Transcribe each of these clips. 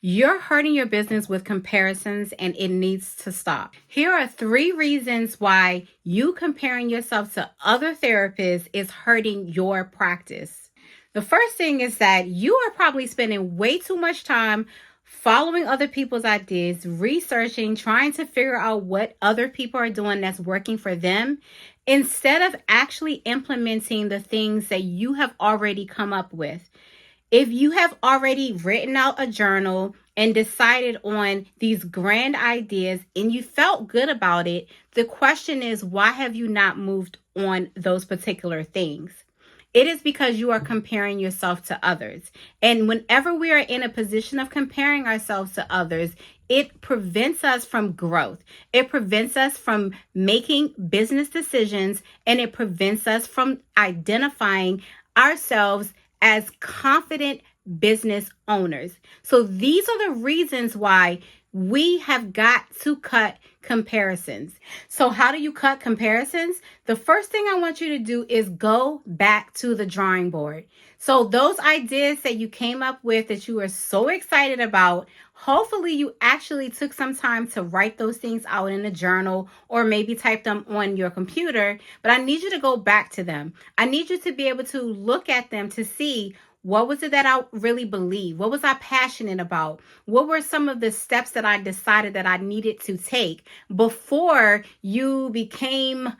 You're hurting your business with comparisons and it needs to stop. Here are 3 reasons why you comparing yourself to other therapists is hurting your practice. The first thing is that you are probably spending way too much time following other people's ideas, researching, trying to figure out what other people are doing that's working for them, instead of actually implementing the things that you have already come up with. If you have already written out a journal and decided on these grand ideas and you felt good about it, the question is, why have you not moved on those particular things? It is because you are comparing yourself to others. And whenever we are in a position of comparing ourselves to others, it prevents us from growth. It prevents us from making business decisions, and it prevents us from identifying ourselves as confident business owners. So these are the reasons why we have got to cut comparisons. So how do you cut comparisons? The first thing I want you to do is go back to the drawing board. So those ideas that you came up with that you were so excited about, hopefully you actually took some time to write those things out in a journal or maybe type them on your computer. But I need you to go back to them. I need you to be able to look at them to see, what was it that I really believed? What was I passionate about? What were some of the steps that I decided that I needed to take before you became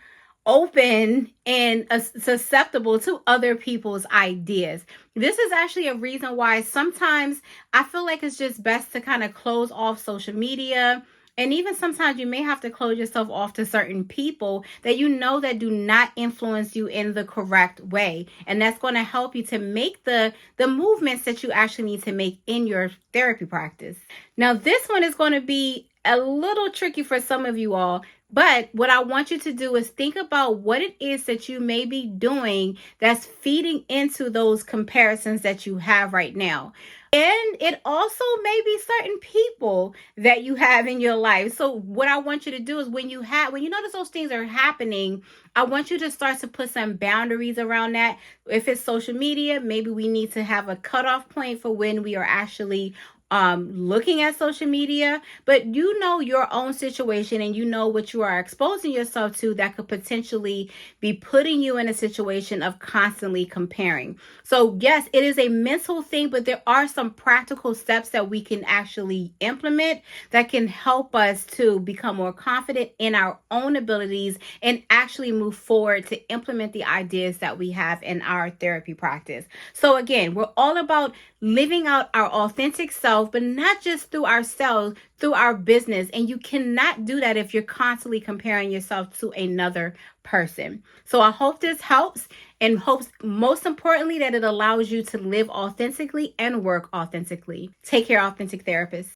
open and susceptible to other people's ideas? This is actually a reason why sometimes I feel like it's just best to kind of close off social media. And even sometimes you may have to close yourself off to certain people that you know that do not influence you in the correct way. And that's going to help you to make the movements that you actually need to make in your therapy practice. Now, this one is going to be a little tricky for some of you all. But what I want you to do is think about what it is that you may be doing that's feeding into those comparisons that you have right now. And it also may be certain people that you have in your life. So what I want you to do is when you notice those things are happening, I want you to start to put some boundaries around that. If it's social media, maybe we need to have a cutoff point for when we are actually looking at social media. But you know your own situation and you know what you are exposing yourself to that could potentially be putting you in a situation of constantly comparing. So yes, it is a mental thing, but there are some practical steps that we can actually implement that can help us to become more confident in our own abilities and actually move forward to implement the ideas that we have in our therapy practice. So again, we're all about living out our authentic self, but not just through ourselves, through our business. And you cannot do that if you're constantly comparing yourself to another person. So I hope this helps, and hopes most importantly that it allows you to live authentically and work authentically. Take care, authentic therapists.